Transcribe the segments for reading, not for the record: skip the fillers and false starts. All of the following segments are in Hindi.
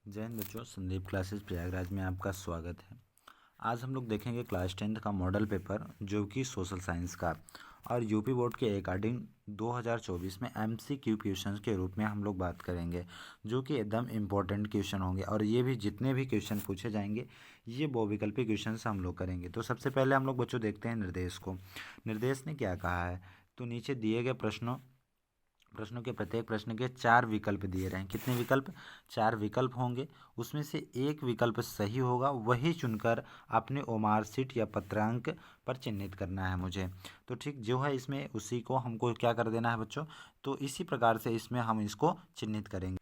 जय हिंद बच्चों, संदीप क्लासेस प्रयागराज में आपका स्वागत है। आज हम लोग देखेंगे क्लास 10th का मॉडल पेपर जो कि सोशल साइंस का और यूपी बोर्ड के अकॉर्डिंग 2024 में एमसीक्यू क्वेश्चंस के रूप में हम लोग बात करेंगे, जो कि एकदम इम्पोर्टेंट क्वेश्चन होंगे और ये भी जितने भी क्वेश्चन पूछे जाएंगे ये बहुविकल्पी क्वेश्चन हम लोग करेंगे। तो सबसे पहले हम लोग बच्चों देखते हैं निर्देश को। निर्देश ने क्या कहा है, तो नीचे दिए गए प्रश्नों के प्रत्येक प्रश्न के 4 विकल्प दिए रहे हैं। कितने विकल्प? 4 विकल्प होंगे। उसमें से एक विकल्प सही होगा, वही चुनकर अपने ओमार सीट या पत्रांक पर चिन्हित करना है मुझे। तो ठीक जो है इसमें उसी को हमको क्या कर देना है बच्चों, तो इसी प्रकार से इसमें हम इसको चिन्हित करेंगे।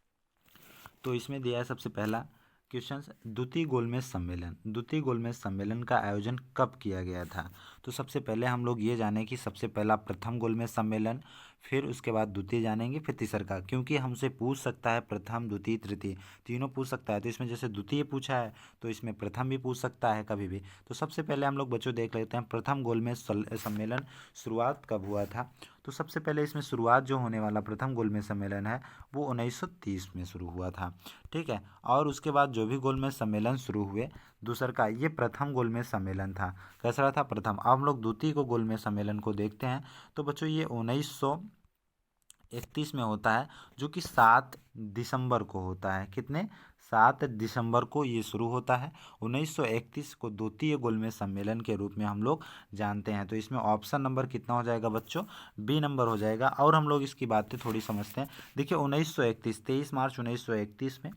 तो इसमें दिया है सबसे पहला क्वेश्चन, द्वितीय गोलमेज सम्मेलन। द्वितीय गोलमेज सम्मेलन का आयोजन कब किया गया था? तो सबसे पहले हम लोग ये जाने कि सबसे पहला प्रथम गोलमेज सम्मेलन, फिर उसके बाद द्वितीय जानेंगे, फिर तीसरा का, क्योंकि हमसे पूछ सकता है प्रथम द्वितीय तृतीय तीनों पूछ सकता है। तो इसमें जैसे द्वितीय पूछा है तो इसमें प्रथम भी पूछ सकता है कभी भी। तो सबसे पहले हम लोग बच्चों देख लेते हैं प्रथम गोलमेज सम्मेलन शुरुआत कब हुआ था। तो सबसे पहले इसमें शुरुआत जो होने वाला प्रथम गोलमेज सम्मेलन है वो 1930 में शुरू हुआ था, ठीक है। और उसके बाद जो भी गोलमेज सम्मेलन शुरू हुए, दूसरा का ये प्रथम गोलमेज सम्मेलन था। कैसा था? प्रथम। अब हम लोग द्वितीय को गोलमेज सम्मेलन को देखते हैं। तो बच्चों ये 1931 में होता है, जो कि 7 दिसंबर को होता है। कितने? 7 दिसंबर को ये शुरू होता है। 1931 को द्वितीय गोलमेज सम्मेलन के रूप में हम लोग जानते हैं। तो इसमें ऑप्शन नंबर कितना हो जाएगा बच्चों? बी नंबर हो जाएगा। और हम लोग इसकी बातें थोड़ी समझते हैं। देखिए 1931 23 मार्च 1931 में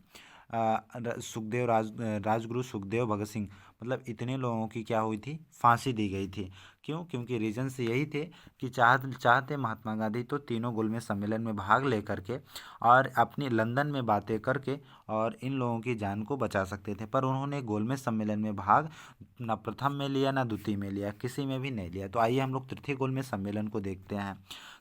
सुखदेव राजगुरु सुखदेव भगत सिंह, मतलब इतने लोगों की क्या हुई थी? फांसी दी गई थी। क्यों? क्योंकि रीजन्स यही थे कि चाहते महात्मा गांधी तो तीनों गोलमेज सम्मेलन में भाग लेकर के और अपनी लंदन में बातें करके और इन लोगों की जान को बचा सकते थे, पर उन्होंने गोलमेज सम्मेलन में भाग ना प्रथम में लिया ना द्वितीय में लिया, किसी में भी नहीं लिया। तो आइए हम लोग तृतीय गोलमेज सम्मेलन को देखते हैं।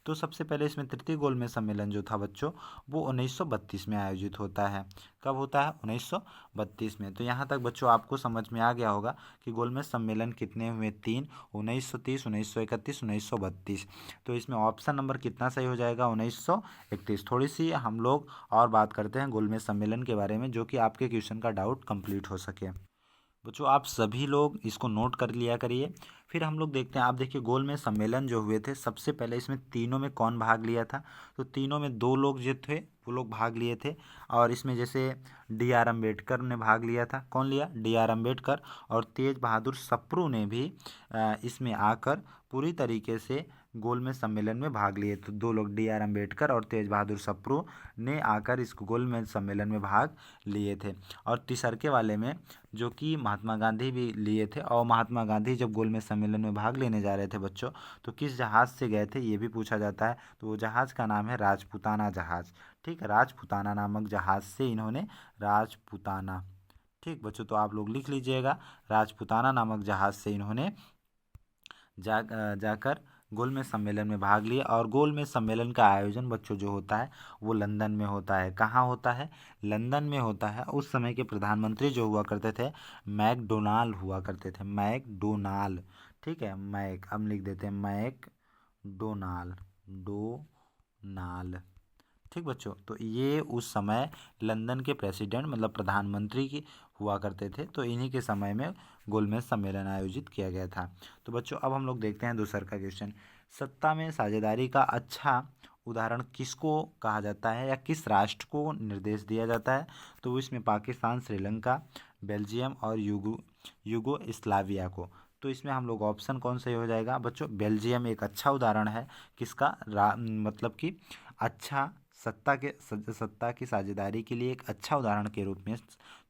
तो सबसे पहले इसमें तृतीय गोलमेज सम्मेलन जो था बच्चों वो 1932 में आयोजित होता है। कब होता है? 1932 में। तो यहाँ तक बच्चों आपको समझ में आ गया होगा कि गोलमेज सम्मेलन कितने हुए? 3, 1930, 1931, 1932। तो इसमें ऑप्शन नंबर कितना सही हो जाएगा? 1931। थोड़ी सी हम लोग और बात करते हैं गोलमेज सम्मेलन के बारे में, जो कि आपके क्वेश्चन का डाउट कंप्लीट हो सके। बच्चों आप सभी लोग इसको नोट कर लिया करिए। फिर हम लोग देखते हैं, आप देखिए गोलमेज सम्मेलन जो हुए थे, सबसे पहले इसमें तीनों में कौन भाग लिया था? तो तीनों में 2 लोग जो थे वो लोग भाग लिए थे। और इसमें जैसे डी आर अम्बेडकर ने भाग लिया था। कौन लिया? D R Ambedkar. और तेज बहादुर सप्रू ने भी इसमें आकर पूरी तरीके से गोलमेज सम्मेलन में भाग लिए। तो 2 लोग डी आर अम्बेडकर और तेज बहादुर सप्रू ने आकर इस गोलमेज सम्मेलन में भाग लिए थे। और तीसरके वाले में जो कि महात्मा गांधी भी लिए थे, और महात्मा गांधी जब गोलमेज सम्मेलन में भाग लेने जा रहे थे बच्चों, तो किस जहाज़ से गए थे ये भी पूछा जाता है। तो वो जहाज़ का नाम है राजपूताना जहाज़, ठीक है। राजपूताना नामक जहाज़ से इन्होंने राजपूताना, ठीक बच्चों, तो आप लोग लिख लीजिएगा, राजपूताना नामक जहाज़ से इन्होंने जाकर गोलमेज सम्मेलन में भाग लिया। और गोलमेज सम्मेलन का आयोजन बच्चों जो होता है वो लंदन में होता है। कहाँ होता है? लंदन में होता है। उस समय के प्रधानमंत्री जो हुआ करते थे मैकडोनाल्ड हुआ करते थे, मैकडोनाल्ड, ठीक है। अब लिख देते हैं मैकडोनाल्ड, डोनाल्ड, ठीक बच्चों। तो ये उस समय लंदन के प्रेसिडेंट मतलब प्रधानमंत्री की हुआ करते थे। तो इन्हीं के समय में गोलमेज सम्मेलन आयोजित किया गया था। तो बच्चों अब हम लोग देखते हैं दूसरा का क्वेश्चन, सत्ता में साझेदारी का अच्छा उदाहरण किसको कहा जाता है या किस राष्ट्र को निर्देश दिया जाता है? तो इसमें पाकिस्तान, श्रीलंका, बेल्जियम और युगोस्लाविया को। तो इसमें हम लोग ऑप्शन कौन सही हो जाएगा बच्चों? बेल्जियम एक अच्छा उदाहरण है किसका? मतलब कि अच्छा सत्ता की साझेदारी के लिए एक अच्छा उदाहरण के रूप में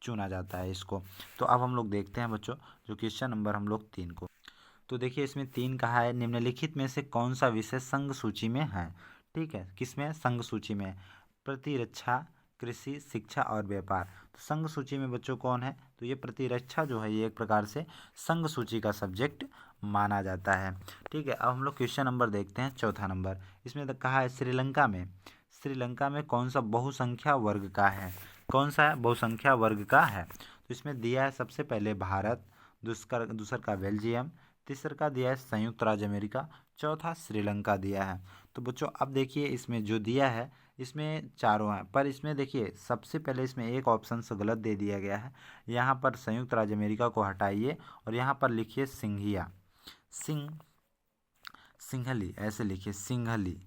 चुना जाता है इसको। तो अब हम लोग देखते हैं बच्चों जो क्वेश्चन नंबर हम लोग 3 को। तो देखिए इसमें 3 कहा है, निम्नलिखित में से कौन सा विषय संघ सूची में है? ठीक है, किसमें? संघ सूची में। प्रतिरक्षा, कृषि, शिक्षा और व्यापार। तो संघ सूची में बच्चों कौन है? तो ये प्रतिरक्षा जो है ये एक प्रकार से संघ सूची का सब्जेक्ट माना जाता है, ठीक है। अब हम लोग क्वेश्चन नंबर देखते हैं, चौथा नंबर। इसमें कहा है श्रीलंका में कौन सा बहुसंख्या वर्ग का है? कौन सा है? बहुसंख्या वर्ग का है। तो इसमें दिया है सबसे पहले भारत, दूसरा का बेल्जियम, तीसरा का दिया है संयुक्त राज्य अमेरिका, चौथा श्रीलंका दिया है। तो बच्चों अब देखिए इसमें जो दिया है इसमें चारों हैं, पर इसमें देखिए सबसे पहले इसमें एक ऑप्शन से गलत दे दिया गया है। यहाँ पर संयुक्त राज्य अमेरिका को हटाइए और यहाँ पर लिखिए सिंघिया, सिंघली, ऐसे लिखिए सिंघली।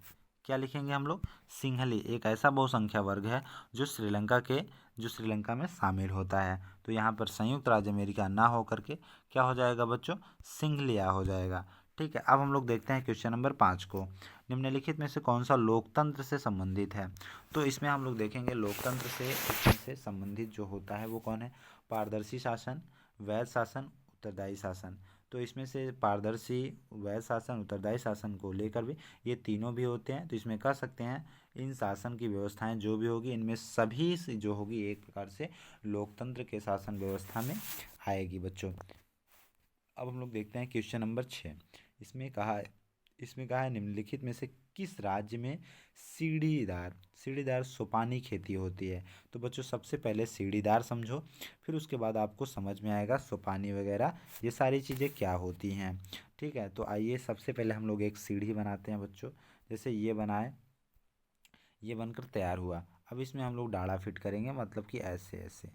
क्या लिखेंगे हम लोग? सिंघली एक ऐसा बहुसंख्या वर्ग है जो श्रीलंका में शामिल होता है। तो यहाँ पर संयुक्त राज्य अमेरिका ना हो करके क्या हो जाएगा बच्चों? सिंघलिया हो जाएगा। ठीक है, अब हम लोग देखते हैं क्वेश्चन नंबर 5 को। निम्नलिखित में से कौन सा लोकतंत्र से संबंधित है? तो इसमें हम लोग देखेंगे लोकतंत्र से संबंधित जो होता है वो कौन है? पारदर्शी शासन, वैध शासन, उत्तरदायी शासन। तो इसमें से पारदर्शी, वैध शासन, उत्तरदायी शासन को लेकर भी ये तीनों भी होते हैं। तो इसमें कह सकते हैं इन शासन की व्यवस्थाएं जो भी होगी इनमें सभी से जो होगी एक प्रकार से लोकतंत्र के शासन व्यवस्था में आएगी बच्चों। अब हम लोग देखते हैं क्वेश्चन नंबर 6। इसमें कहा है निम्नलिखित में से किस राज्य में सीढ़ीदार सोपानी खेती होती है? तो बच्चों सबसे पहले सीढ़ीदार समझो, फिर उसके बाद आपको समझ में आएगा सोपानी वगैरह ये सारी चीज़ें क्या होती हैं। ठीक है, तो आइए सबसे पहले हम लोग एक सीढ़ी बनाते हैं बच्चों। जैसे ये बनाए, ये बनकर तैयार हुआ। अब इसमें हम लोग डाढ़ा फिट करेंगे, मतलब कि ऐसे ऐसे।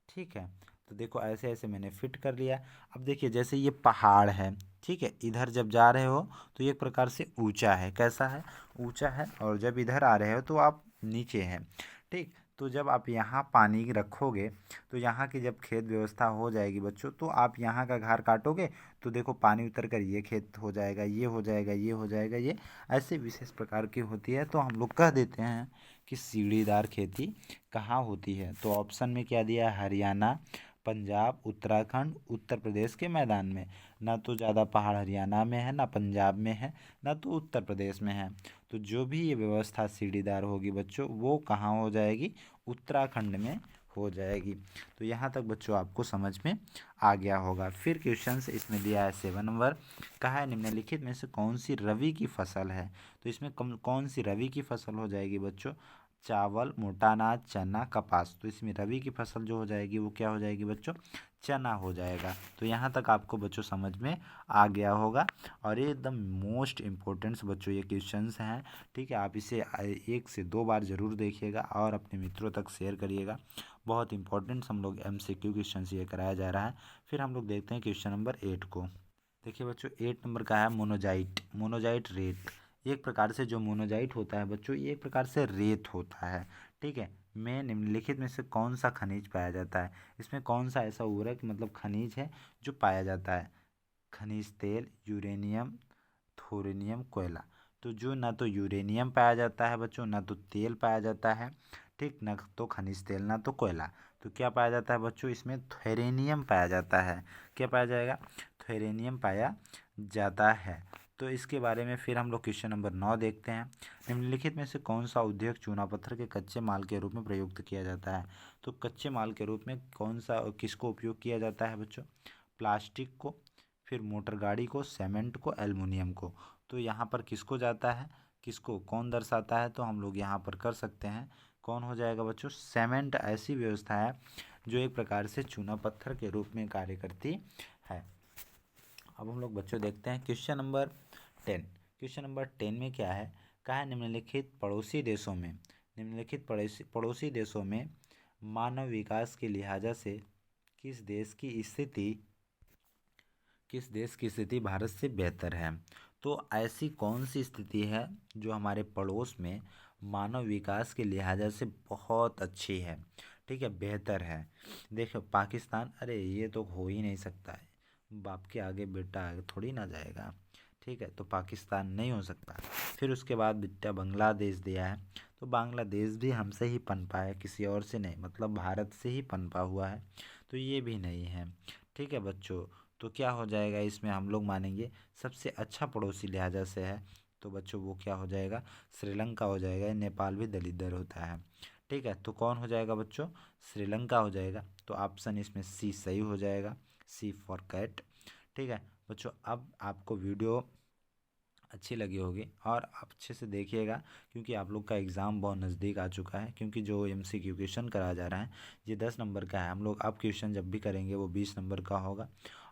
ठीक है, तो देखो ऐसे ऐसे मैंने फिट कर लिया। अब देखिए जैसे ये पहाड़ है, ठीक है, इधर जब जा रहे हो तो ये एक प्रकार से ऊंचा है। कैसा है? ऊंचा है। और जब इधर आ रहे हो तो आप नीचे हैं। ठीक, तो जब आप यहाँ पानी रखोगे तो यहाँ की जब खेत व्यवस्था हो जाएगी बच्चों, तो आप यहाँ का घर काटोगे तो देखो पानी उतर कर ये खेत हो जाएगा, ये हो जाएगा, ये हो जाएगा, ये ऐसे विशेष प्रकार की होती है। तो हम लोग कह देते हैं कि सीढ़ीदार खेती कहाँ होती है। तो ऑप्शन में क्या दिया है? हरियाणा, पंजाब, उत्तराखंड, उत्तर प्रदेश के मैदान में। ना तो ज़्यादा पहाड़ हरियाणा में है, ना पंजाब में है, ना तो उत्तर प्रदेश में है। तो जो भी ये व्यवस्था सीढ़ीदार होगी बच्चों वो कहाँ हो जाएगी? उत्तराखंड में हो जाएगी। तो यहाँ तक बच्चों आपको समझ में आ गया होगा। फिर क्वेश्चन इसमें दिया है 7 नंबर, कहा है निम्नलिखित में से कौन सी रबी की फसल है? तो इसमें कौन सी रबी की फसल हो जाएगी बच्चों? चावल, मोटा अनाज, चना, कपास। तो इसमें रबी की फसल जो हो जाएगी वो क्या हो जाएगी बच्चों? चना हो जाएगा। तो यहाँ तक आपको बच्चों समझ में आ गया होगा। और ये एकदम मोस्ट इम्पोर्टेंट्स बच्चों ये क्वेश्चंस हैं। ठीक है, आप इसे 1 से 2 बार ज़रूर देखिएगा और अपने मित्रों तक शेयर करिएगा। बहुत इंपॉर्टेंट्स हम लोग MCQ क्वेश्चंस ये कराया जा रहा है। फिर हम लोग देखते हैं क्वेश्चन नंबर 8 को। देखिए बच्चों 8 नंबर का है मोनोजाइट रेत। एक प्रकार से जो मोनोजाइट होता है बच्चों ये एक प्रकार से रेत होता है। ठीक है, में निम्नलिखित में से कौन सा खनिज पाया जाता है? इसमें कौन सा ऐसा उर्वरक मतलब खनिज है जो पाया जाता है? खनिज तेल, यूरेनियम, थोरियम, कोयला। तो जो ना तो यूरेनियम पाया जाता है बच्चों, ना तो तेल पाया जाता है, ठीक, ना तो खनिज तेल, ना तो कोयला। तो क्या पाया जाता है बच्चों? इसमें थोरियम पाया जाता है। क्या पाया जाएगा? थोरियम पाया जाता है। तो इसके बारे में फिर हम लोग क्वेश्चन नंबर 9 देखते हैं। निम्नलिखित में से कौन सा उद्योग चूना पत्थर के कच्चे माल के रूप में प्रयुक्त किया जाता है? तो कच्चे माल के रूप में कौन सा किसको उपयोग किया जाता है बच्चों? प्लास्टिक को, फिर मोटर गाड़ी को, सीमेंट को, एल्युमिनियम को। तो यहाँ पर किसको जाता है, किसको कौन दर्शाता है? तो हम लोग यहाँ पर कर सकते हैं कौन हो जाएगा बच्चों? सीमेंट ऐसी व्यवस्था है जो एक प्रकार से चूना पत्थर के रूप में कार्य करती है। अब हम लोग बच्चों देखते हैं क्वेश्चन नंबर 10। क्वेश्चन नंबर 10 में क्या है? कहा है निम्नलिखित पड़ोसी देशों में मानव विकास के लिहाजा से किस देश की स्थिति भारत से बेहतर है? तो ऐसी कौन सी स्थिति है जो हमारे पड़ोस में मानव विकास के लिहाजा से बहुत अच्छी है? ठीक है, बेहतर है। देखो पाकिस्तान, अरे ये तो हो ही नहीं सकता है, बाप के आगे बेटा आगे थोड़ी ना जाएगा। ठीक है, तो पाकिस्तान नहीं हो सकता। फिर उसके बाद बेटा बांग्लादेश दिया है। तो बांग्लादेश भी हमसे ही पनपा है, किसी और से नहीं, मतलब भारत से ही पनपा हुआ है। तो ये भी नहीं है। ठीक है बच्चों, तो क्या हो जाएगा इसमें हम लोग मानेंगे सबसे अच्छा पड़ोसी लिहाजा से है। तो बच्चों वो क्या हो जाएगा? श्रीलंका हो जाएगा। नेपाल भी दलिदर होता है। ठीक है, तो कौन हो जाएगा बच्चों? श्रीलंका हो जाएगा। तो ऑप्शन इसमें सी सही हो जाएगा, सी फॉर कैट। ठीक है बच्चों, अब आपको वीडियो अच्छी लगी होगी और आप अच्छे से देखिएगा, क्योंकि आप लोग का एग्ज़ाम बहुत नज़दीक आ चुका है। क्योंकि जो MCQ क्वेश्चन कराया जा रहा है ये 10 नंबर का है। हम लोग अब क्वेश्चन जब भी करेंगे वो 20 नंबर का होगा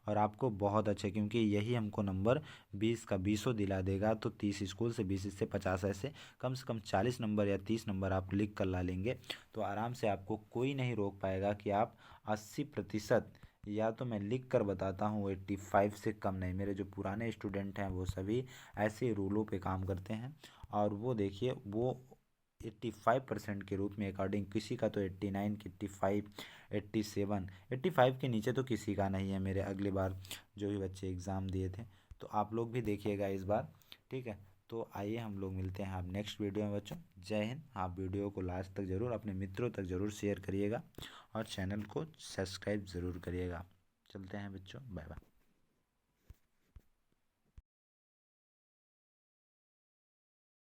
और आपको बहुत अच्छे, क्योंकि यही हमको नंबर 20 का 20 दिला देगा। तो 30 स्कूल से 20 इससे 50 ऐसे कम से कम 40 नंबर या 30 नंबर आप लिख कर ला लेंगे। तो आराम से आपको कोई नहीं रोक पाएगा कि आप 80%, या तो मैं लिख कर बताता हूँ 85 से कम नहीं। मेरे जो पुराने स्टूडेंट हैं वो सभी ऐसे रूलों पे काम करते हैं और वो देखिए वो 85% के रूप में अकॉर्डिंग, किसी का तो 89, 85, 87, 85 के नीचे तो किसी का नहीं है मेरे अगली बार जो भी बच्चे एग्ज़ाम दिए थे। तो आप लोग भी देखिएगा इस बार, ठीक है। तो आइए हम लोग मिलते हैं आप नेक्स्ट वीडियो में बच्चों। जय हिंद। आप वीडियो को लास्ट तक ज़रूर अपने मित्रों तक ज़रूर शेयर करिएगा और चैनल को सब्सक्राइब ज़रूर करिएगा। चलते हैं बच्चों, बाय बाय।